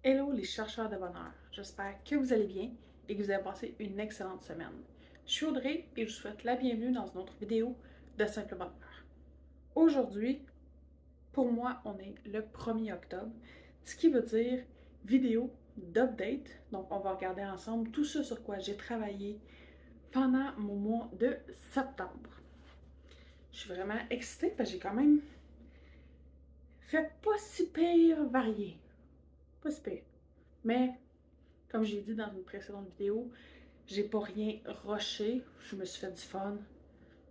Hello les chercheurs de bonheur, j'espère que vous allez bien et que vous avez passé une excellente semaine. Je suis Audrey et je vous souhaite la bienvenue dans une autre vidéo de Simple Bonheur. Aujourd'hui, pour moi, on est le 1er octobre, ce qui veut dire vidéo d'update. Donc on va regarder ensemble tout ce sur quoi j'ai travaillé pendant mon mois de septembre. Je suis vraiment excitée parce que j'ai quand même fait pas si pire varié. Pas si pire. Mais comme j'ai dit dans une précédente vidéo, j'ai pas rien rushé, je me suis fait du fun.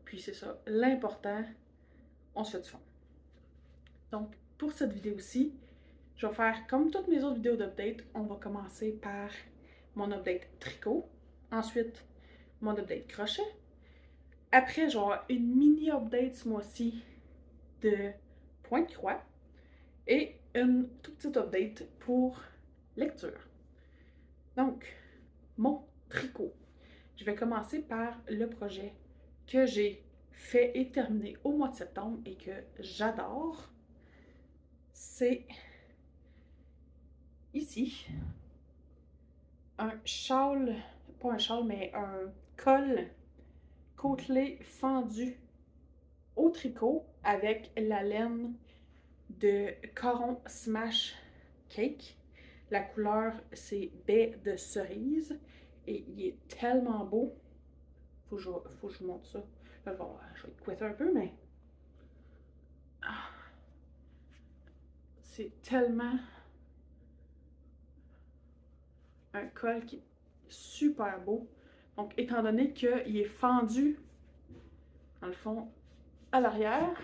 Puis c'est ça, l'important, on se fait du fun. Donc, pour cette vidéo-ci, je vais faire comme toutes mes autres vidéos d'update. On va commencer par mon update tricot. Ensuite, mon update crochet. Après, je vais avoir une mini-update ce mois-ci de pointe-croix. Et une toute petite update pour lecture. Donc, mon tricot. Je vais commencer par le projet que j'ai fait et terminé au mois de septembre et que j'adore. C'est ici un châle, pas un châle, mais un col côtelé fendu au tricot avec la laine de Coron Smash Cake. La couleur, c'est baie de cerise et il est tellement beau. Faut que je vous montre ça. Là, je vais couetter un peu, mais c'est tellement un col qui est super beau. Donc, étant donné qu'il est fendu, dans le fond, à l'arrière,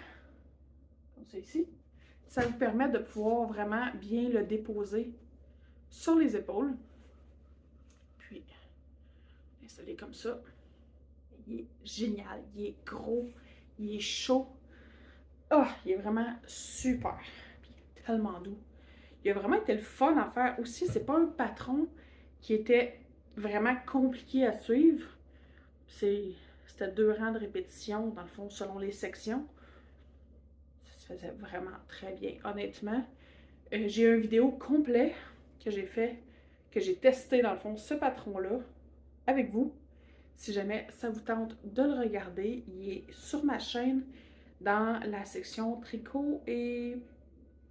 comme ça ici, ça vous permet de pouvoir vraiment bien le déposer sur les épaules. Puis, installer comme ça. Il est génial, il est gros, il est chaud. Ah, oh, il est vraiment super. Puis, il est tellement doux. Il a vraiment été le fun à faire aussi. C'est pas un patron qui était vraiment compliqué à suivre. C'était 2 rangs de répétition, dans le fond, selon les sections. Ça se faisait vraiment très bien, honnêtement. J'ai une vidéo complète que j'ai fait, que j'ai testé, dans le fond, ce patron-là, avec vous. Si jamais ça vous tente de le regarder, il est sur ma chaîne dans la section tricot et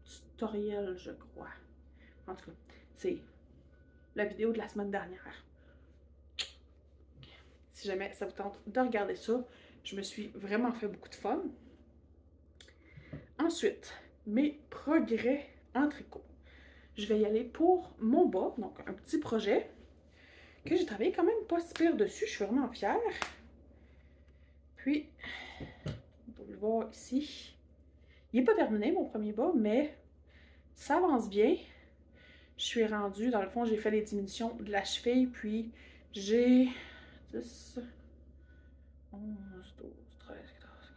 tutoriel, je crois. En tout cas, c'est la vidéo de la semaine dernière. Si jamais ça vous tente de regarder ça, je me suis vraiment fait beaucoup de fun. Ensuite, mes progrès en tricot. Je vais y aller pour mon bas, donc un petit projet que j'ai travaillé quand même pas si pire dessus. Je suis vraiment fière. Puis, vous pouvez le voir ici. Il n'est pas terminé, mon premier bas, mais ça avance bien. Je suis rendue, dans le fond, j'ai fait les diminutions de la cheville, puis j'ai 10, 11, 12, 13, 14,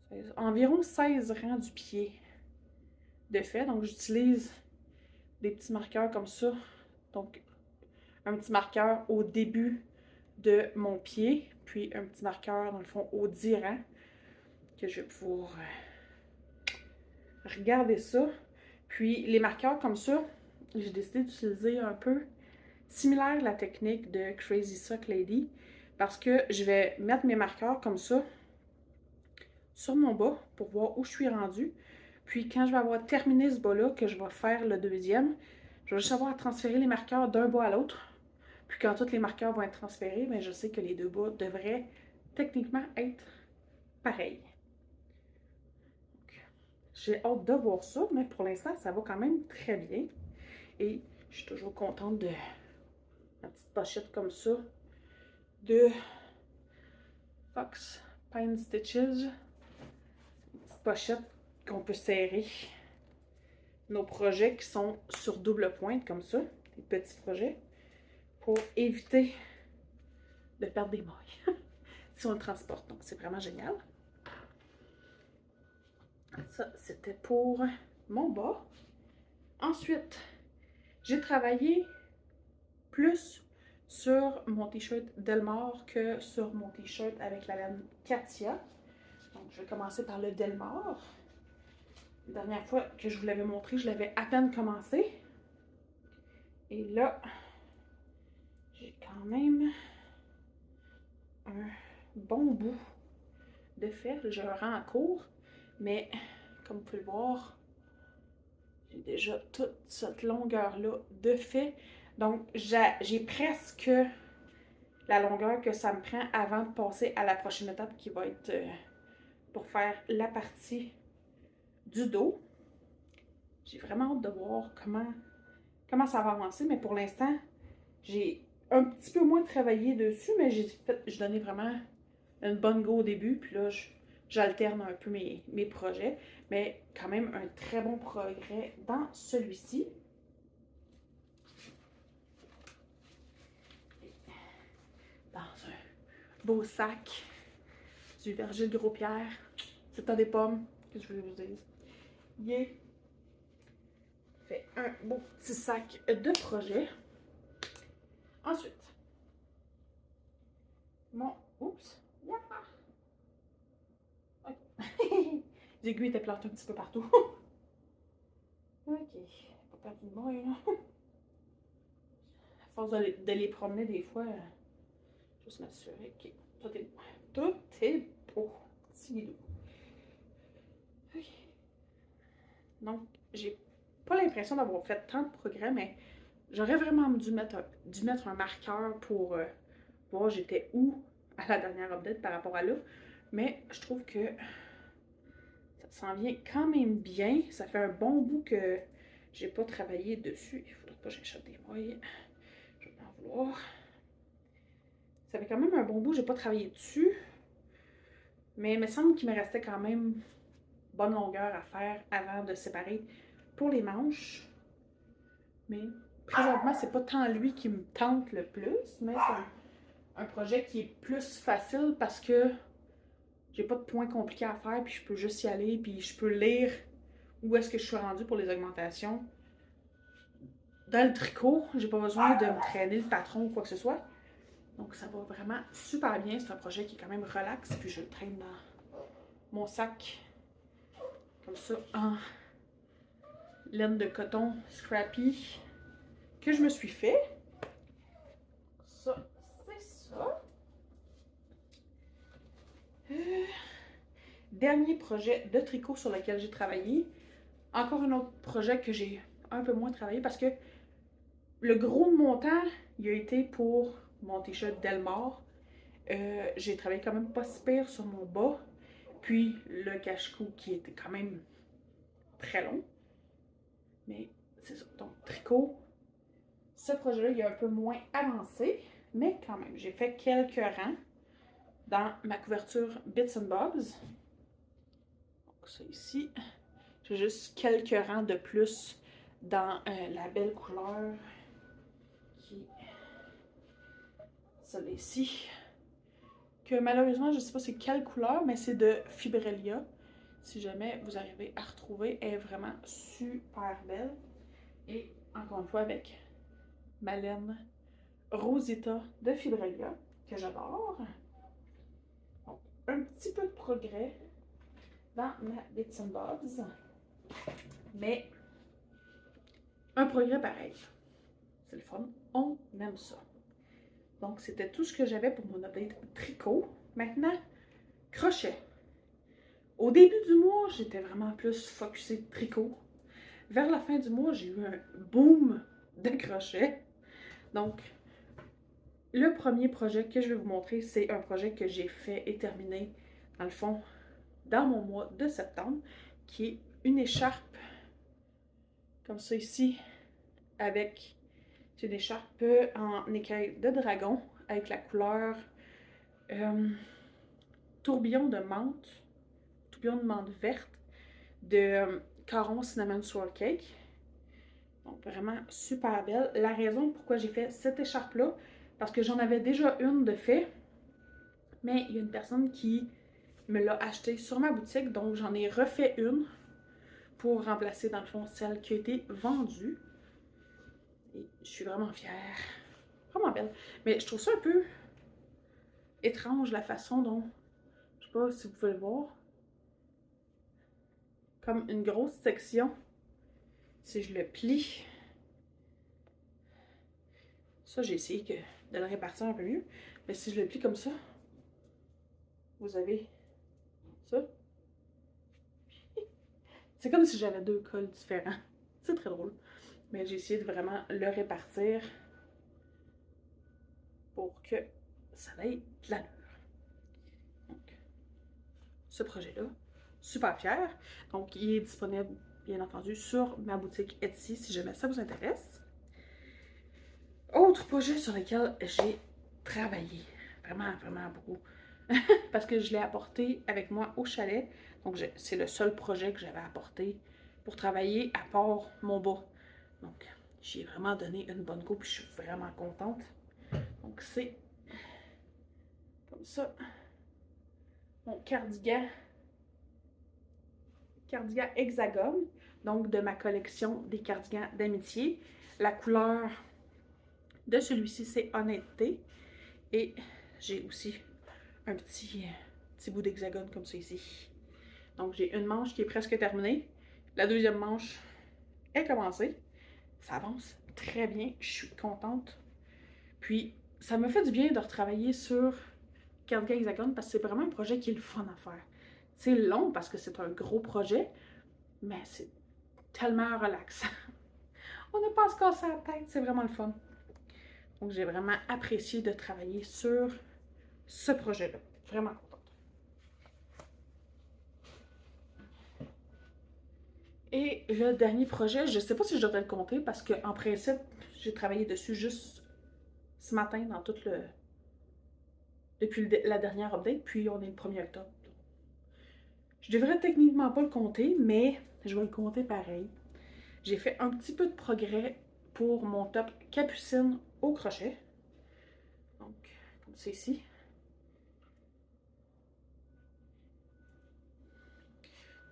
16, environ 16 rangs du pied de fait. Donc, j'utilise des petits marqueurs comme ça. Donc, un petit marqueur au début de mon pied, puis un petit marqueur, dans le fond, au 10 rangs, que je vais pouvoir regarder ça. Puis, les marqueurs comme ça, j'ai décidé d'utiliser un peu similaire la technique de Crazy Sock Lady, parce que je vais mettre mes marqueurs comme ça sur mon bas pour voir où je suis rendue. Puis quand je vais avoir terminé ce bas-là, que je vais faire le deuxième, je vais juste avoir à transférer les marqueurs d'un bas à l'autre. Puis quand tous les marqueurs vont être transférés, bien, je sais que les deux bas devraient techniquement être pareils. J'ai hâte de voir ça, mais pour l'instant, ça va quand même très bien. Et je suis toujours contente de ma petite pochette comme ça de Fox Pine Stitches. Une petite pochette qu'on peut serrer nos projets qui sont sur double pointe comme ça, des petits projets, pour éviter de perdre des mailles si on le transporte. Donc c'est vraiment génial. Ça, c'était pour mon bas. Ensuite, j'ai travaillé plus sur mon t-shirt Delmar que sur mon t-shirt avec la laine Katia. Donc je vais commencer par le Delmar. La dernière fois que je vous l'avais montré, je l'avais à peine commencé. Et là, j'ai quand même un bon bout de fait. Je rends en cours, mais comme vous pouvez le voir, j'ai déjà toute cette longueur-là de fait. Donc, j'ai presque la longueur que ça me prend avant de passer à la prochaine étape qui va être pour faire la partie du dos. J'ai vraiment hâte de voir comment ça va avancer, mais pour l'instant, j'ai un petit peu moins travaillé dessus, mais je donnais vraiment une bonne go au début, puis là, j'alterne un peu mes projets, mais quand même un très bon progrès dans celui-ci. Dans un beau sac du Verger de Gros-Pierre. C'est pas des pommes, que je veux vous dire. Yeah. Fait un beau petit sac de projet. Ensuite, oups. Okay. Les aiguilles étaient plantées un petit peu partout. Ok. Pas perdre une boîte, là. À force de les promener des fois, juste m'assurer que tout est beau. Petit bidou. Ok. Donc, j'ai pas l'impression d'avoir fait tant de progrès, mais j'aurais vraiment dû mettre un marqueur pour voir j'étais où à la dernière update par rapport à là. Mais je trouve que ça s'en vient quand même bien. Ça fait un bon bout que j'ai pas travaillé dessus. Il faudrait pas que j'achète des moyens. Je vais en vouloir. Ça fait quand même un bon bout que j'ai pas travaillé dessus. Mais il me semble qu'il me restait quand même bonne longueur à faire avant de séparer pour les manches. Mais présentement, c'est pas tant lui qui me tente le plus, mais c'est un projet qui est plus facile parce que j'ai pas de points compliqués à faire, puis je peux juste y aller, puis je peux lire où est-ce que je suis rendue pour les augmentations. Dans le tricot, j'ai pas besoin de me traîner le patron ou quoi que ce soit. Donc ça va vraiment super bien. C'est un projet qui est quand même relax, puis je le traîne dans mon sac comme ça en laine de coton scrappy que je me suis fait. Ça, c'est ça. Dernier projet de tricot sur lequel j'ai travaillé. Encore un autre projet que j'ai un peu moins travaillé parce que le gros de mon temps, il a été pour mon t-shirt Delmar. J'ai travaillé quand même pas si pire sur mon bas. Puis le cache-cou qui était quand même très long. Mais c'est ça. Donc, tricot, ce projet-là, il est un peu moins avancé. Mais quand même, j'ai fait quelques rangs dans ma couverture Bits and Bobs. Donc, ça ici. J'ai juste quelques rangs de plus dans la belle couleur qui est celle ici. Que malheureusement, je ne sais pas c'est quelle couleur, mais c'est de Fibrelia. Si jamais vous arrivez à retrouver, elle est vraiment super belle. Et encore une fois, avec ma laine Rosita de Fibrelia, que j'adore. Donc, un petit peu de progrès dans ma Bits and Bobs. Mais un progrès pareil. C'est le fun. On aime ça. Donc, c'était tout ce que j'avais pour mon update tricot. Maintenant, crochet. Au début du mois, j'étais vraiment plus focusée tricot. Vers la fin du mois, j'ai eu un boom de crochet. Donc, le premier projet que je vais vous montrer, c'est un projet que j'ai fait et terminé, dans le fond, dans mon mois de septembre, qui est une écharpe, comme ça ici, avec une écharpe en écaille de dragon, avec la couleur tourbillon de menthe verte, de Caron Cinnamon Swirl Cake. Donc vraiment super belle. La raison pourquoi j'ai fait cette écharpe-là, parce que j'en avais déjà une de fait, mais il y a une personne qui me l'a achetée sur ma boutique, donc j'en ai refait une pour remplacer dans le fond celle qui a été vendue. Et je suis vraiment fière. Vraiment belle. Mais je trouve ça un peu étrange la façon dont, je sais pas si vous pouvez le voir, comme une grosse section. Si je le plie, Ça, j'ai essayé de le répartir un peu mieux. Mais si je le plie comme ça, vous avez ça. C'est comme si j'avais deux cols différents. C'est très drôle. Mais j'ai essayé de vraiment le répartir pour que ça ait de l'allure. Donc, ce projet-là, super fier. Donc, il est disponible, bien entendu, sur ma boutique Etsy si jamais ça vous intéresse. Autre projet sur lequel j'ai travaillé, vraiment, vraiment beaucoup, parce que je l'ai apporté avec moi au chalet. Donc, c'est le seul projet que j'avais apporté pour travailler à part mon bas. Donc, j'y ai vraiment donné une bonne coupe et je suis vraiment contente. Donc, c'est comme ça. Mon cardigan hexagone, donc de ma collection des cardigans d'amitié. La couleur de celui-ci, c'est Honnêteté. Et j'ai aussi un petit bout d'hexagone comme ça ici. Donc, j'ai une manche qui est presque terminée. La deuxième manche est commencée. Ça avance très bien. Je suis contente. Puis, ça me fait du bien de retravailler sur cardigan hexagone parce que c'est vraiment un projet qui est le fun à faire. C'est long parce que c'est un gros projet, mais c'est tellement relaxant. On n'a pas à se casser la tête, c'est vraiment le fun. Donc, j'ai vraiment apprécié de travailler sur ce projet-là. Vraiment contente. Et le dernier projet, je ne sais pas si je devrais le compter parce qu'en principe, j'ai travaillé dessus juste ce matin dans tout le. Depuis la dernière update, puis on est le 1er octobre. Je devrais techniquement pas le compter, mais je vais le compter pareil. J'ai fait un petit peu de progrès pour mon top capucine au crochet. Donc, comme c'est ici.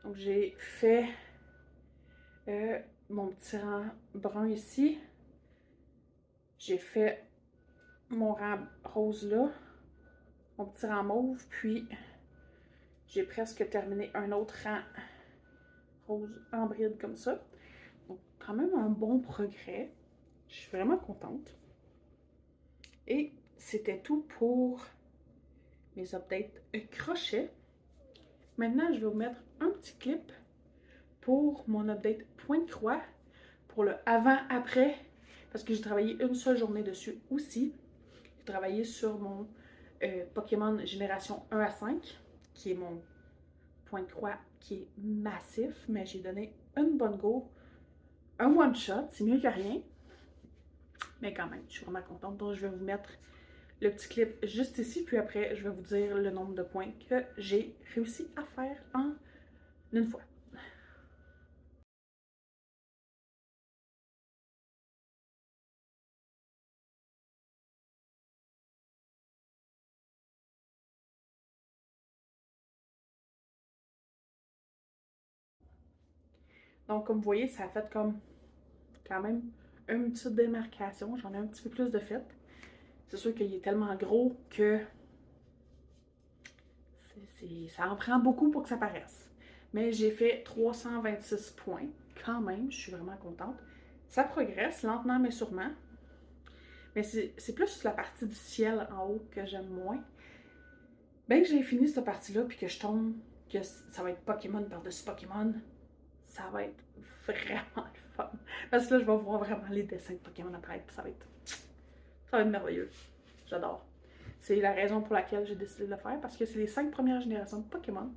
Donc, j'ai fait mon petit rang brun ici. J'ai fait mon rang rose là. Mon petit rang mauve, puis j'ai presque terminé un autre rang rose en bride comme ça. Donc, quand même un bon progrès. Je suis vraiment contente. Et c'était tout pour mes updates crochet. Maintenant, je vais vous mettre un petit clip pour mon update point de croix, pour le avant-après, parce que j'ai travaillé une seule journée dessus aussi. J'ai travaillé sur mon Pokémon Génération 1 à 5, qui est mon point de croix qui est massif, mais j'ai donné une bonne go. Un one-shot, c'est mieux que rien. Mais quand même, je suis vraiment contente. Donc, je vais vous mettre le petit clip juste ici, puis après, je vais vous dire le nombre de points que j'ai réussi à faire en une fois. Donc, comme vous voyez, ça a fait comme quand même une petite démarcation. J'en ai un petit peu plus de fait. C'est sûr qu'il est tellement gros que ça en prend beaucoup pour que ça paraisse. Mais j'ai fait 326 points. Quand même, je suis vraiment contente. Ça progresse lentement mais sûrement. Mais c'est plus la partie du ciel en haut que j'aime moins. Bien que j'ai fini cette partie-là puis que je tombe, que ça va être Pokémon par-dessus Pokémon, ça va être vraiment le fun. Parce que là, je vais voir vraiment les dessins de Pokémon apparaître puis ça va être merveilleux. J'adore. C'est la raison pour laquelle j'ai décidé de le faire parce que c'est les 5 premières générations de Pokémon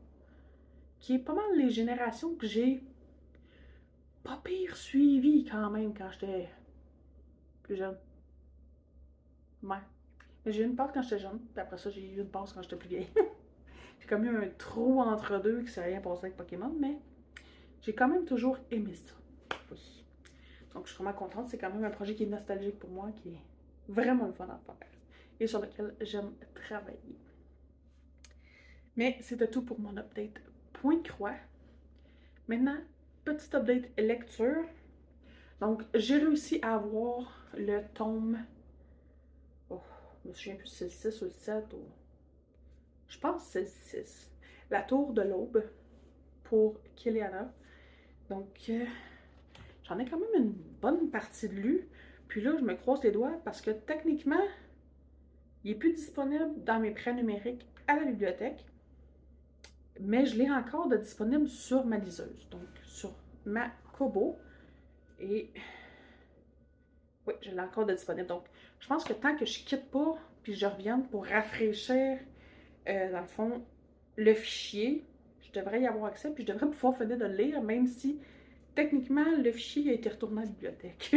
qui est pas mal les générations que j'ai pas pire suivies quand même quand j'étais plus jeune. Ouais. J'ai eu une passe quand j'étais jeune, puis après ça, j'ai eu une passe quand j'étais plus vieille. J'ai comme eu un trou entre deux qui s'est rien passé avec Pokémon, mais j'ai quand même toujours aimé ça. Oui. Donc je suis vraiment contente. C'est quand même un projet qui est nostalgique pour moi, qui est vraiment le fun à faire et sur lequel j'aime travailler. Mais c'était tout pour mon update point de croix. Maintenant, petit update lecture. Donc, j'ai réussi à avoir le tome. Oh, je me souviens plus si c'est le 6 ou le 7 ou. Je pense que c'est le 6. La Tour de l'Aube pour Kiliana. Donc, j'en ai quand même une bonne partie de lu. Puis là, je me croise les doigts parce que techniquement, il n'est plus disponible dans mes prêts numériques à la bibliothèque, mais je l'ai encore de disponible sur ma liseuse, donc sur ma Kobo. Et oui, je l'ai encore de disponible. Donc, je pense que tant que je quitte pas, puis je revienne pour rafraîchir, dans le fond, le fichier, je devrais y avoir accès, puis je devrais pouvoir finir de le lire, même si techniquement, le fichier a été retourné à la bibliothèque.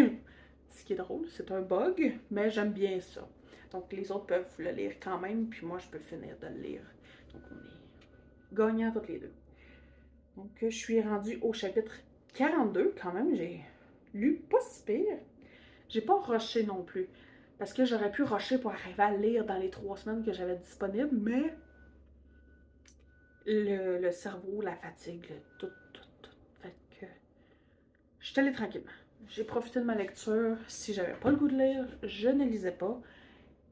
Ce qui est drôle, c'est un bug, mais j'aime bien ça. Donc, les autres peuvent le lire quand même, puis moi, je peux finir de le lire. Donc, on est gagnants toutes les deux. Donc, je suis rendue au chapitre 42, quand même. J'ai lu pas si pire. J'ai pas rushé non plus, parce que j'aurais pu rusher pour arriver à le lire dans les 3 semaines que j'avais disponibles, mais le cerveau, la fatigue, tout. Fait que je suis allée tranquillement. J'ai profité de ma lecture. Si j'avais pas le goût de lire, je ne lisais pas.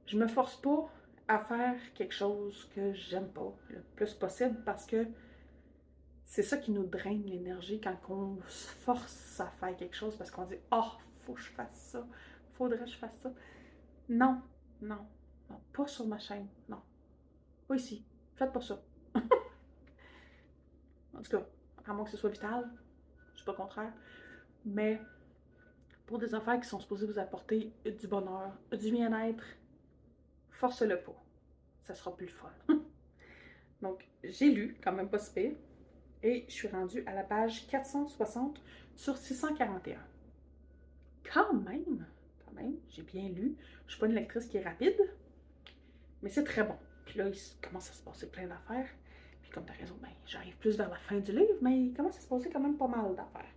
Je me force pas à faire quelque chose que j'aime pas le plus possible parce que c'est ça qui nous draine l'énergie quand on se force à faire quelque chose parce qu'on dit oh, faut que je fasse ça, faudrait que je fasse ça. Non, non, non, pas sur ma chaîne, non. Pas ici, faites pas ça. En tout cas, à moins que ce soit vital, je suis pas contraire, mais pour des affaires qui sont supposées vous apporter du bonheur, du bien-être, force-le pas. Ça sera plus le fun. Donc, j'ai lu, quand même pas si pire, et je suis rendue à la page 460 sur 641. Quand même, j'ai bien lu. Je suis pas une lectrice qui est rapide, mais c'est très bon. Puis là, il commence à se passer plein d'affaires. Puis comme t'as raison, ben, j'arrive plus vers la fin du livre, mais il commence à se passer quand même pas mal d'affaires.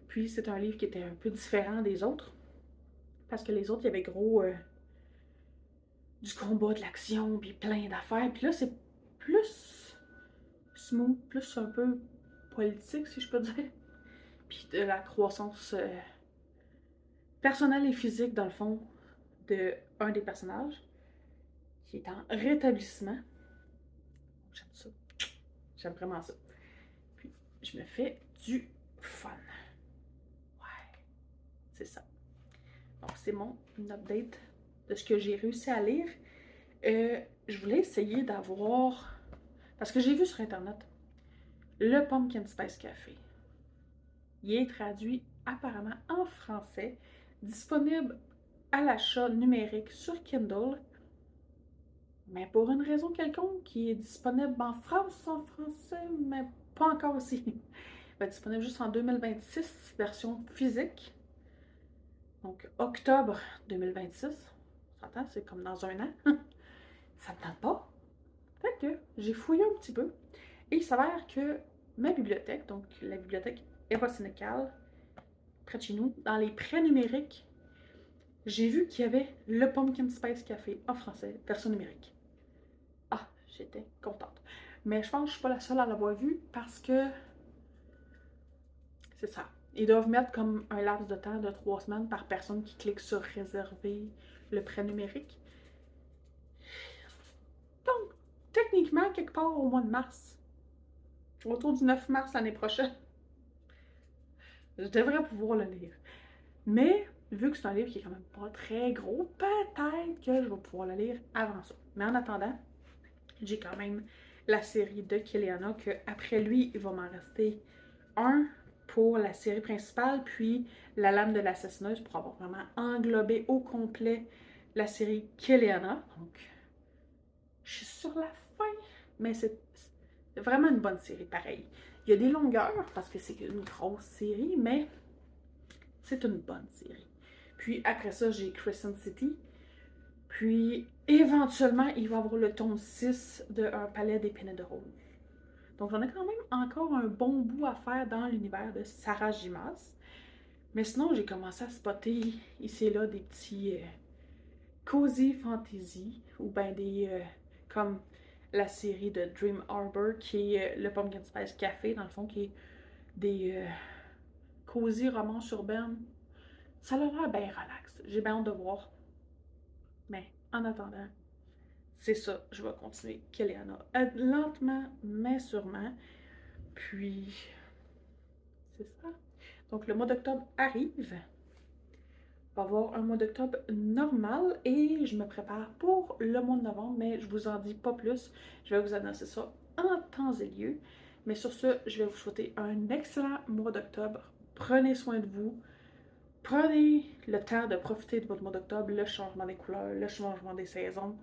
Puis c'est un livre qui était un peu différent des autres, parce que les autres, il y avait gros du combat, de l'action, puis plein d'affaires. Puis là, c'est plus smooth, plus un peu politique, si je peux dire. Puis de la croissance personnelle et physique, dans le fond, de un des personnages, qui est en rétablissement. J'aime ça. J'aime vraiment ça. Puis, je me fais du fun. Ouais, c'est ça. Donc, c'est mon update de ce que j'ai réussi à lire. Je voulais essayer d'avoir... Parce que j'ai vu sur Internet, le Pumpkin Spice Café. Il est traduit apparemment en français, disponible à l'achat numérique sur Kindle, mais pour une raison quelconque, qui est disponible en France en français, mais pas encore ici. Il va être disponible juste en 2026, version physique. Donc, octobre 2026. On s'entend, c'est comme dans un an. Ça ne tente pas. Fait que j'ai fouillé un petit peu. Et il s'avère que ma bibliothèque, donc la bibliothèque Eva Sénécal, près de chez nous, dans les prêts numériques, j'ai vu qu'il y avait le Pumpkin Spice Café en français, version numérique. Ah, j'étais contente. Mais je pense que je ne suis pas la seule à l'avoir vu parce que c'est ça. Ils doivent mettre comme un laps de temps de 3 semaines par personne qui clique sur réserver le prêt numérique. Donc, techniquement, quelque part au mois de mars, autour du 9 mars l'année prochaine, je devrais pouvoir le lire. Mais, vu que c'est un livre qui est quand même pas très gros, peut-être que je vais pouvoir le lire avant ça. Mais en attendant, j'ai quand même la série de Kiliana, que après lui, il va m'en rester un pour la série principale, puis La lame de l'assassineuse pour avoir vraiment englobé au complet la série Kiliana. Donc, je suis sur la fin, mais c'est vraiment une bonne série, pareil. Il y a des longueurs, parce que c'est une grosse série, mais c'est une bonne série. Puis après ça, j'ai Crescent City. Puis éventuellement, il va y avoir le tome 6 de Un palais d'épines de rose. Donc j'en ai quand même encore un bon bout à faire dans l'univers de Sarah Gimas. Mais sinon, j'ai commencé à spotter ici et là des petits cozy fantasy, ou ben des comme la série de Dream Harbor qui est le Pumpkin Spice Café, dans le fond, qui est des cozy romances urbaines. Ça a l'air bien relax. J'ai bien hâte de voir. Mais en attendant, c'est ça, je vais continuer Kiliana. Lentement, mais sûrement. Puis, c'est ça. Donc, le mois d'octobre arrive. va y avoir un mois d'octobre normal et je me prépare pour le mois de novembre, mais je vous en dis pas plus. Je vais vous annoncer ça en temps et lieu. Mais sur ce, je vais vous souhaiter un excellent mois d'octobre. Prenez soin de vous. Prenez le temps de profiter de votre mois d'octobre, le changement des couleurs, le changement des saisons.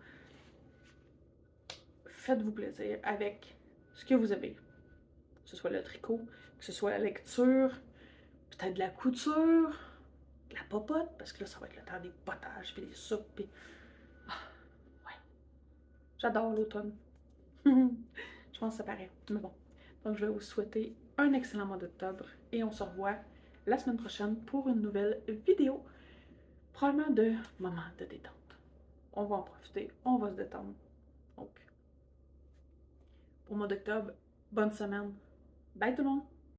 Faites-vous plaisir avec ce que vous avez. Que ce soit le tricot, que ce soit la lecture, peut-être de la couture, de la popote, parce que là, ça va être le temps des potages, puis des soupes, puis... Ah, ouais. J'adore l'automne. Je pense que ça paraît, mais bon. Donc, je vais vous souhaiter un excellent mois d'octobre et on se revoit la semaine prochaine pour une nouvelle vidéo, probablement de moment de détente. On va en profiter, on va se détendre. Donc, au mois d'octobre, bonne semaine. Bye tout le monde!